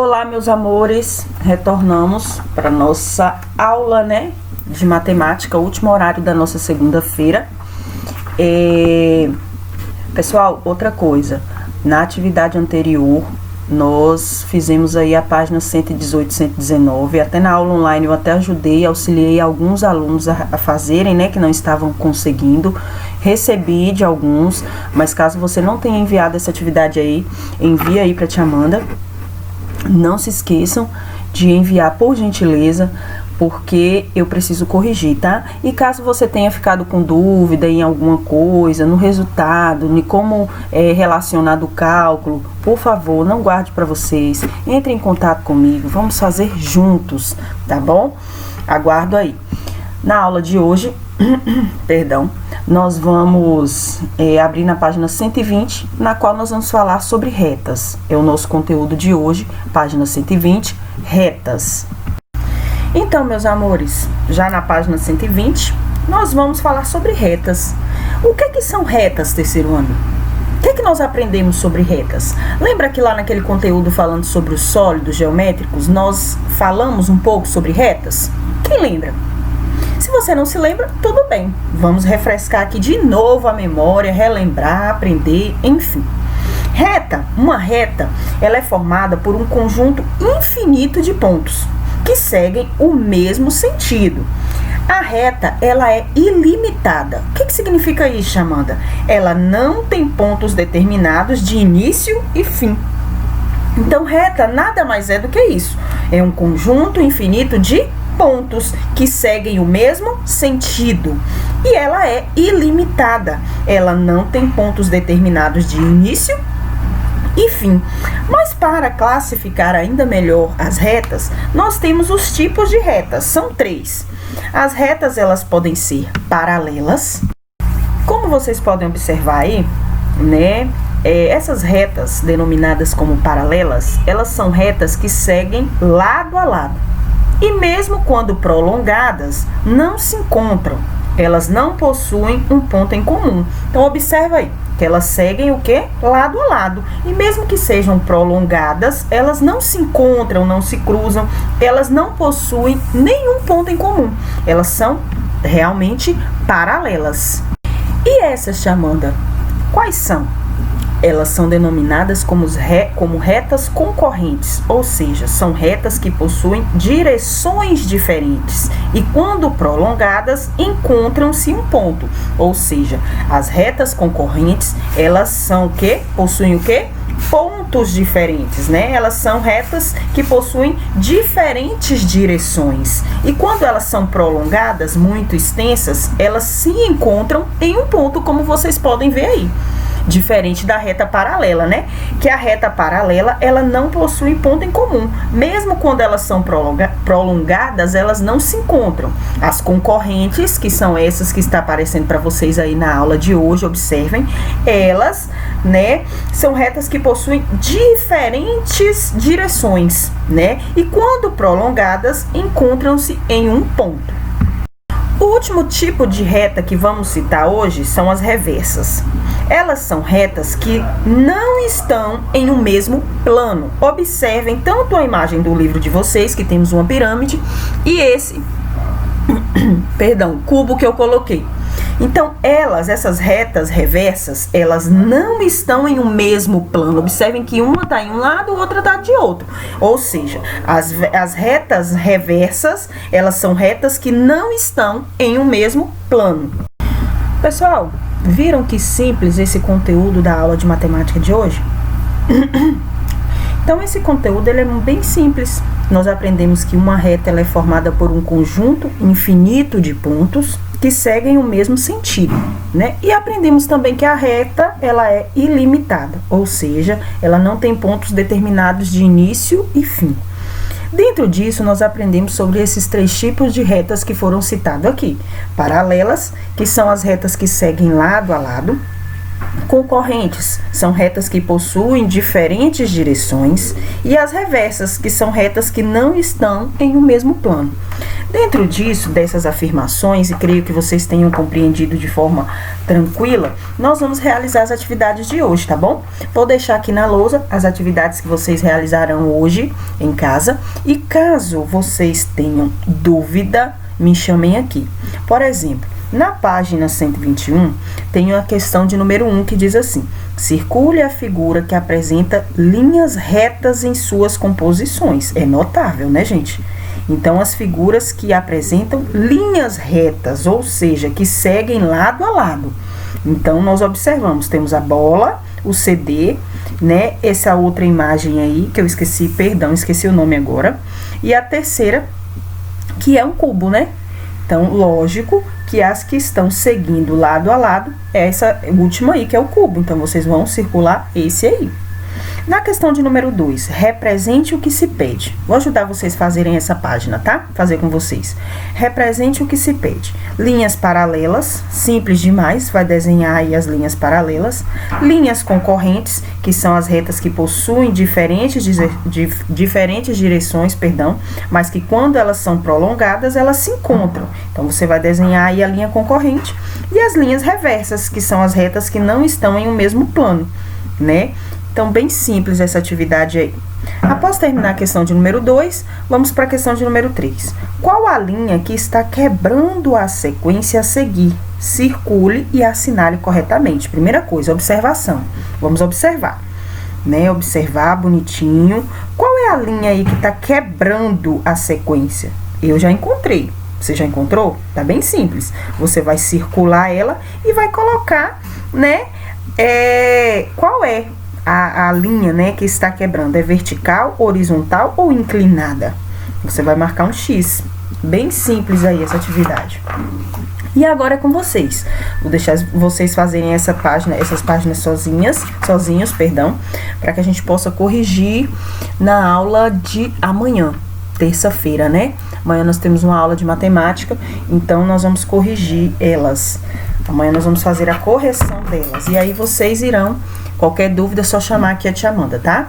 Olá, meus amores, retornamos para nossa aula, de matemática, último horário da nossa segunda-feira. Pessoal, outra coisa, na atividade anterior, nós fizemos aí a página 118, 119, até na aula online eu até auxiliei alguns alunos a fazerem, que não estavam conseguindo, recebi de alguns, mas caso você não tenha enviado essa atividade aí, envia aí para tia Amanda. Não se esqueçam de enviar por gentileza, porque eu preciso corrigir, tá? E caso você tenha ficado com dúvida em alguma coisa, no resultado, em como é relacionado o cálculo, por favor, não guarde para vocês. Entre em contato comigo, vamos fazer juntos, tá bom? Aguardo aí. Na aula de hoje, nós vamos abrir na página 120, na qual nós vamos falar sobre retas. É o nosso conteúdo de hoje, página 120, retas. Então, meus amores, já na página 120, nós vamos falar sobre retas. O que são retas, terceiro ano? O que nós aprendemos sobre retas? Lembra que lá naquele conteúdo falando sobre os sólidos geométricos, nós falamos um pouco sobre retas? Quem lembra? Se você não se lembra, tudo bem. Vamos refrescar aqui de novo a memória, relembrar, aprender, enfim. Uma reta, ela é formada por um conjunto infinito de pontos que seguem o mesmo sentido. A reta, ela é ilimitada. O que significa isso, Amanda? Ela não tem pontos determinados de início e fim. Então, reta nada mais é do que isso. É um conjunto infinito de pontos que seguem o mesmo sentido. E ela é ilimitada. Ela não tem pontos determinados de início e fim. Mas para classificar ainda melhor as retas, nós temos os tipos de retas. São 3. As retas, elas podem ser paralelas. Como vocês podem observar aí, essas retas denominadas como paralelas, elas são retas que seguem lado a lado. E mesmo quando prolongadas, não se encontram. Elas não possuem um ponto em comum. Então, observa aí, que elas seguem o quê? Lado a lado. E mesmo que sejam prolongadas, elas não se encontram, não se cruzam, elas não possuem nenhum ponto em comum. Elas são realmente paralelas. E essas, Amanda, quais são? Elas são denominadas como retas concorrentes, ou seja, são retas que possuem direções diferentes e quando prolongadas encontram-se um ponto, ou seja, as retas concorrentes, elas são o quê? Possuem o quê? Pontos diferentes, Elas são retas que possuem diferentes direções. E quando elas são prolongadas, muito extensas, elas se encontram em um ponto, como vocês podem ver aí. Diferente da reta paralela, Que a reta paralela, ela não possui ponto em comum. Mesmo quando elas são prolongadas, elas não se encontram. As concorrentes, que são essas que está aparecendo para vocês aí na aula de hoje, observem, elas, são retas que possuem diferentes direções, E quando prolongadas, encontram-se em um ponto. O último tipo de reta que vamos citar hoje são as reversas. Elas são retas que não estão em um mesmo plano. Observem tanto a imagem do livro de vocês, que temos uma pirâmide, e esse, cubo que eu coloquei. Então, essas retas reversas, elas não estão em um mesmo plano. Observem que uma está em um lado, outra está de outro. Ou seja, as retas reversas, elas são retas que não estão em um mesmo plano. Pessoal, viram que simples esse conteúdo da aula de matemática de hoje? Então, esse conteúdo ele é bem simples. Nós aprendemos que uma reta ela é formada por um conjunto infinito de pontos que seguem o mesmo sentido, E aprendemos também que a reta, ela é ilimitada, ou seja, ela não tem pontos determinados de início e fim. Dentro disso, nós aprendemos sobre esses 3 tipos de retas que foram citados aqui. Paralelas, que são as retas que seguem lado a lado. concorrentes são retas que possuem diferentes direções, e as reversas, que são retas que não estão em um mesmo plano. Dentro disso, dessas afirmações, e creio que vocês tenham compreendido de forma tranquila, nós vamos realizar as atividades de hoje, tá bom? Vou deixar aqui na lousa as atividades que vocês realizarão hoje em casa, e caso vocês tenham dúvida, me chamem aqui. Por exemplo, na página 121, tem a questão de número 1 que diz assim: circule a figura que apresenta linhas retas em suas composições. É notável, né, gente? Então, as figuras que apresentam linhas retas, ou seja, que seguem lado a lado. Então, nós observamos, temos a bola, o CD, né? Essa outra imagem aí, que eu esqueci, perdão, esqueci o nome agora. E a terceira, que é um cubo, né? Então, lógico que as que estão seguindo lado a lado, essa última aí, que é o cubo. Então, vocês vão circular esse aí. Na questão de número 2, represente o que se pede. Vou ajudar vocês a fazerem essa página, tá? Fazer com vocês. Represente o que se pede. Linhas paralelas, simples demais, vai desenhar aí as linhas paralelas. Linhas concorrentes, que são as retas que possuem diferentes direções, mas que quando elas são prolongadas, elas se encontram. Então, você vai desenhar aí a linha concorrente. E as linhas reversas, que são as retas que não estão em um mesmo plano, né? Então, bem simples essa atividade aí. Após terminar a questão de número 2, vamos para a questão de número 3. Qual a linha que está quebrando a sequência a seguir? Circule e assinale corretamente. Primeira coisa, observação. Vamos observar, né? Observar bonitinho. Qual é a linha aí que está quebrando a sequência? Eu já encontrei. Você já encontrou? Tá bem simples. Você vai circular ela e vai colocar, né? Qual é a linha, né, que está quebrando? É vertical, horizontal ou inclinada? Você vai marcar um X. Bem simples aí essa atividade. E agora é com vocês. Vou deixar vocês fazerem essas páginas sozinhos, para que a gente possa corrigir na aula de amanhã, terça-feira, né? Amanhã nós temos uma aula de matemática, então nós vamos corrigir elas. Amanhã nós vamos fazer a correção delas. E aí vocês irão, qualquer dúvida, é só chamar aqui a tia Amanda, tá?